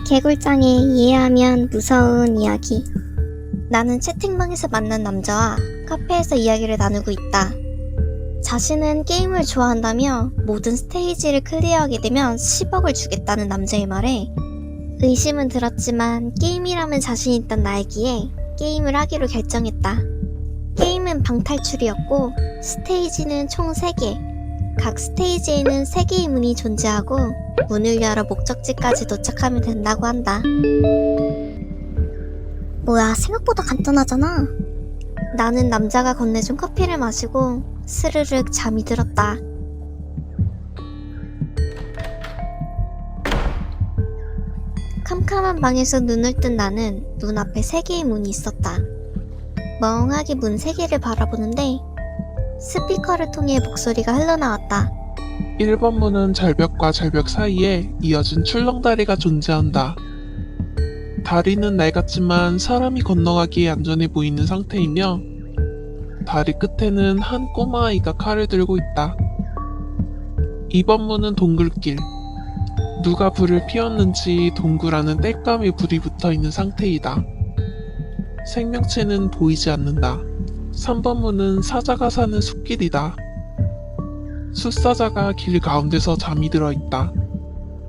개굴장에 이해하면 무서운 이야기. 나는 채팅방에서 만난 남자와 카페에서 이야기를 나누고 있다. 자신은 게임을 좋아한다며 모든 스테이지를 클리어하게 되면 10억을 주겠다는 남자의 말에 의심은 들었지만 게임이라면 자신 있던 나이기에 게임을 하기로 결정했다. 게임은 방탈출이었고 스테이지는 총 3개. 각 스테이지에는 3개의 문이 존재하고 문을 열어 목적지까지 도착하면 된다고 한다. 뭐야, 생각보다 간단하잖아. 나는 남자가 건네준 커피를 마시고 스르륵 잠이 들었다. 캄캄한 방에서 눈을 뜬 나는 눈앞에 3개의 문이 있었다. 멍하게 문 3개를 바라보는데 스피커를 통해 목소리가 흘러나왔다. 1번 문은 절벽과 절벽 사이에 이어진 출렁다리가 존재한다. 다리는 낡았지만 사람이 건너가기에 안전해 보이는 상태이며 다리 끝에는 한 꼬마아이가 칼을 들고 있다. 2번 문은 동굴길. 누가 불을 피웠는지 동굴 안은 땔감에 불이 붙어있는 상태이다. 생명체는 보이지 않는다. 3번 문은 사자가 사는 숲길이다. 숫사자가 길 가운데서 잠이 들어있다.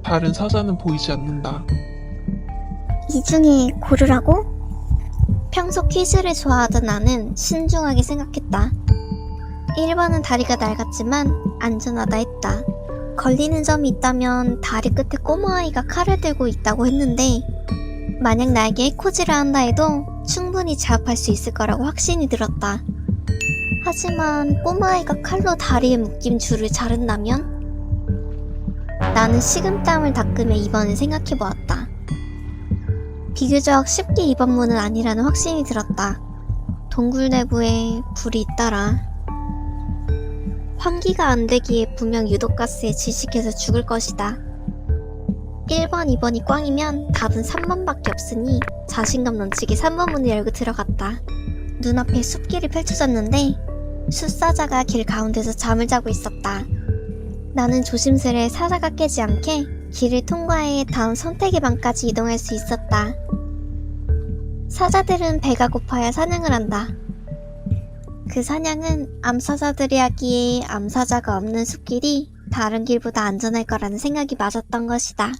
다른 사자는 보이지 않는다. 이 중에 고르라고? 평소 퀴즈를 좋아하던 나는 신중하게 생각했다. 1번은 다리가 낡았지만 안전하다 했다. 걸리는 점이 있다면 다리 끝에 꼬마아이가 칼을 들고 있다고 했는데 만약 나에게 해코지를 한다 해도 충분히 제압할 수 있을 거라고 확신이 들었다. 하지만 꼬마아이가 칼로 다리에 묶인 줄을 자른다면? 나는 식은땀을 닦으며 2번을 생각해보았다. 비교적 쉽게 2번 문은 아니라는 확신이 들었다. 동굴 내부에 불이 있더라. 환기가 안 되기에 분명 유독가스에 질식해서 죽을 것이다. 1번, 2번이 꽝이면 답은 3번밖에 없으니 자신감 넘치게 3번 문을 열고 들어갔다. 눈앞에 숲길이 펼쳐졌는데 숫사자가 길 가운데서 잠을 자고 있었다. 나는 조심스레 사자가 깨지 않게 길을 통과해 다음 선택의 방까지 이동할 수 있었다. 사자들은 배가 고파야 사냥을 한다. 그 사냥은 암사자들이 하기에 암사자가 없는 숲길이 다른 길보다 안전할 거라는 생각이 맞았던 것이다.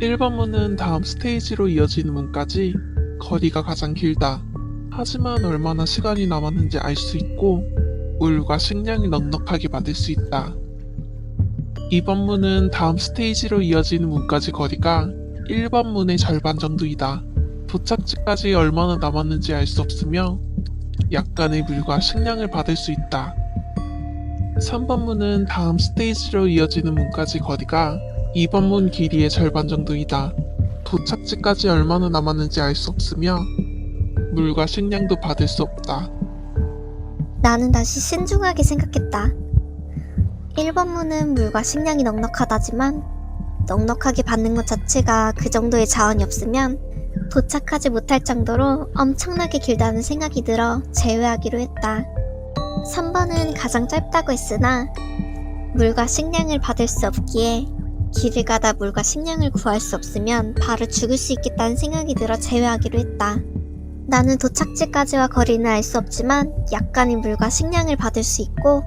1번 문은 다음 스테이지로 이어지는 문까지 거리가 가장 길다. 하지만 얼마나 시간이 남았는지 알 수 있고 물과 식량이 넉넉하게 받을 수 있다. 2번 문은 다음 스테이지로 이어지는 문까지 거리가 1번 문의 절반 정도이다. 도착지까지 얼마나 남았는지 알 수 없으며 약간의 물과 식량을 받을 수 있다. 3번 문은 다음 스테이지로 이어지는 문까지 거리가 2번 문 길이의 절반 정도이다. 도착지까지 얼마나 남았는지 알 수 없으며 물과 식량도 받을 수 없다. 나는 다시 신중하게 생각했다. 1번 문은 물과 식량이 넉넉하다지만 넉넉하게 받는 것 자체가 그 정도의 자원이 없으면 도착하지 못할 정도로 엄청나게 길다는 생각이 들어 제외하기로 했다. 3번은 가장 짧다고 했으나 물과 식량을 받을 수 없기에 길을 가다 물과 식량을 구할 수 없으면 바로 죽을 수 있겠다는 생각이 들어 제외하기로 했다. 나는 도착지까지와 거리는 알 수 없지만 약간의 물과 식량을 받을 수 있고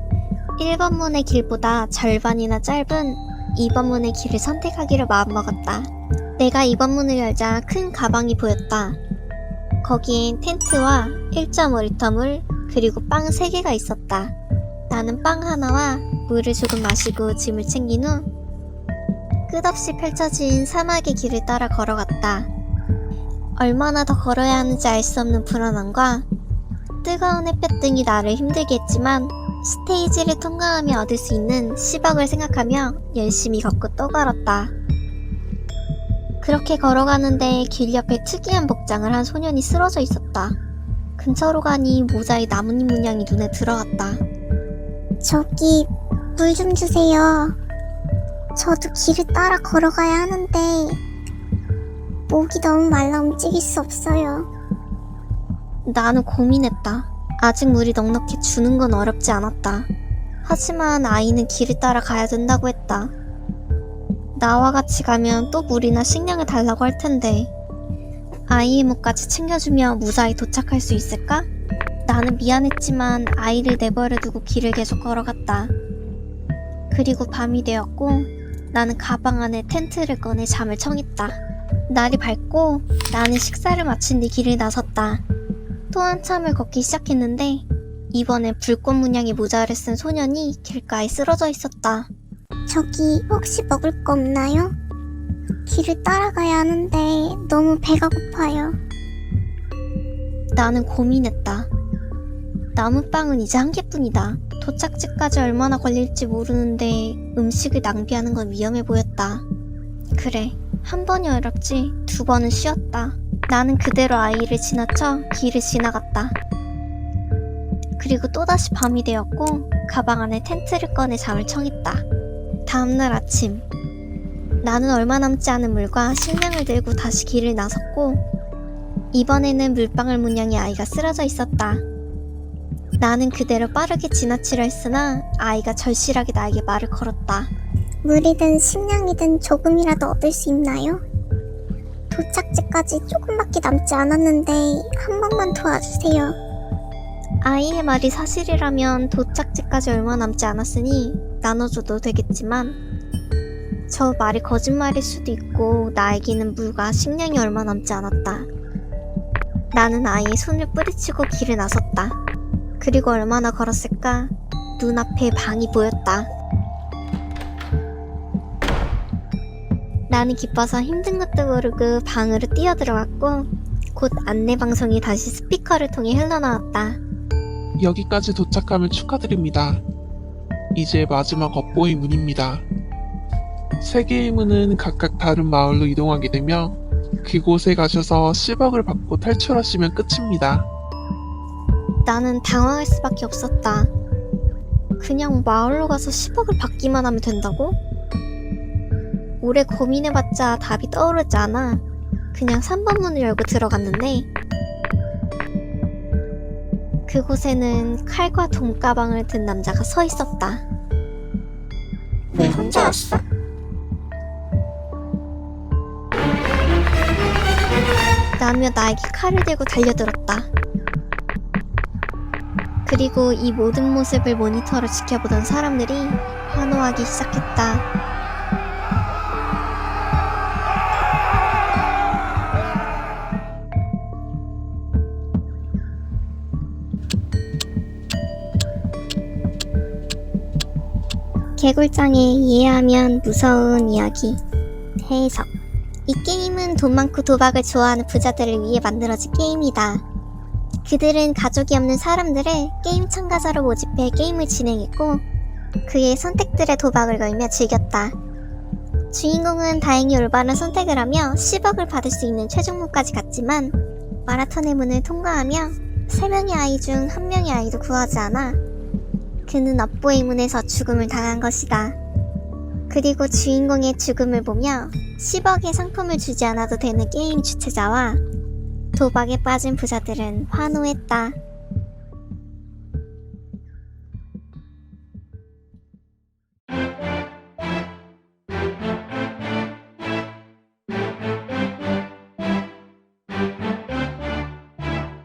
1번 문의 길보다 절반이나 짧은 2번 문의 길을 선택하기로 마음먹었다. 내가 2번 문을 열자 큰 가방이 보였다. 거기엔 텐트와 1.5리터 물 그리고 빵 3개가 있었다. 나는 빵 하나와 물을 조금 마시고 짐을 챙긴 후 끝없이 펼쳐진 사막의 길을 따라 걸어갔다. 얼마나 더 걸어야 하는지 알 수 없는 불안함과 뜨거운 햇볕 등이 나를 힘들게 했지만 스테이지를 통과하며 얻을 수 있는 10억을 생각하며 열심히 걷고 또 걸었다. 그렇게 걸어가는데 길 옆에 특이한 복장을 한 소년이 쓰러져 있었다. 근처로 가니 모자에 나뭇잎 문양이 눈에 들어왔다. 저기, 물 좀 주세요. 저도 길을 따라 걸어가야 하는데 목이 너무 말라 움직일 수 없어요. 나는 고민했다. 아직 물이 넉넉해 주는 건 어렵지 않았다. 하지만 아이는 길을 따라 가야 된다고 했다. 나와 같이 가면 또 물이나 식량을 달라고 할 텐데 아이의 몫까지 챙겨주며 무사히 도착할 수 있을까? 나는 미안했지만 아이를 내버려 두고 길을 계속 걸어갔다. 그리고 밤이 되었고 나는 가방 안에 텐트를 꺼내 잠을 청했다. 날이 밝고 나는 식사를 마친 뒤 길을 나섰다. 또 한참을 걷기 시작했는데 이번엔 불꽃 문양의 모자를 쓴 소년이 길가에 쓰러져 있었다. 저기 혹시 먹을 거 없나요? 길을 따라가야 하는데 너무 배가 고파요. 나는 고민했다. 나무빵은 이제 한 개뿐이다. 도착지까지 얼마나 걸릴지 모르는데 음식을 낭비하는 건 위험해 보였다. 그래, 한 번이 어렵지 두 번은 쉬었다. 나는 그대로 아이를 지나쳐 길을 지나갔다. 그리고 또다시 밤이 되었고 가방 안에 텐트를 꺼내 잠을 청했다. 다음날 아침, 나는 얼마 남지 않은 물과 식량을 들고 다시 길을 나섰고 이번에는 물방울 문양의 아이가 쓰러져 있었다. 나는 그대로 빠르게 지나치려 했으나 아이가 절실하게 나에게 말을 걸었다. 물이든 식량이든 조금이라도 얻을 수 있나요? 도착지까지 조금밖에 남지 않았는데 한 번만 도와주세요. 아이의 말이 사실이라면 도착지까지 얼마 남지 않았으니 나눠줘도 되겠지만 저 말이 거짓말일 수도 있고 나에게는 물과 식량이 얼마 남지 않았다. 나는 아이의 손을 뿌리치고 길을 나섰다. 그리고 얼마나 걸었을까? 눈앞에 방이 보였다. 나는 기뻐서 힘든 것도 모르고 방으로 뛰어들어갔고 곧 안내방송이 다시 스피커를 통해 흘러나왔다. 여기까지 도착함을 축하드립니다. 이제 마지막 업보의 문입니다. 세 개의 문은 각각 다른 마을로 이동하게 되며 그곳에 가셔서 10억을 받고 탈출하시면 끝입니다. 나는 당황할 수밖에 없었다. 그냥 마을로 가서 10억을 받기만 하면 된다고? 오래 고민해봤자 답이 떠오르지 않아 그냥 3번 문을 열고 들어갔는데 그곳에는 칼과 돈가방을 든 남자가 서 있었다. 왜 혼자 왔어? 라며 나에게 칼을 들고 달려들었다. 그리고 이 모든 모습을 모니터로 지켜보던 사람들이 환호하기 시작했다. 개굴장에 이해하면 무서운 이야기. 해석. 이 게임은 돈 많고 도박을 좋아하는 부자들을 위해 만들어진 게임이다. 그들은 가족이 없는 사람들을 게임 참가자로 모집해 게임을 진행했고 그의 선택들의 도박을 걸며 즐겼다. 주인공은 다행히 올바른 선택을 하며 10억을 받을 수 있는 최종문까지 갔지만 마라톤의 문을 통과하며 3명의 아이 중 1명의 아이도 구하지 않아 그는 업보의 문에서 죽음을 당한 것이다. 그리고 주인공의 죽음을 보며 10억의 상품을 주지 않아도 되는 게임 주최자와 도박에 빠진 부자들은 환호했다.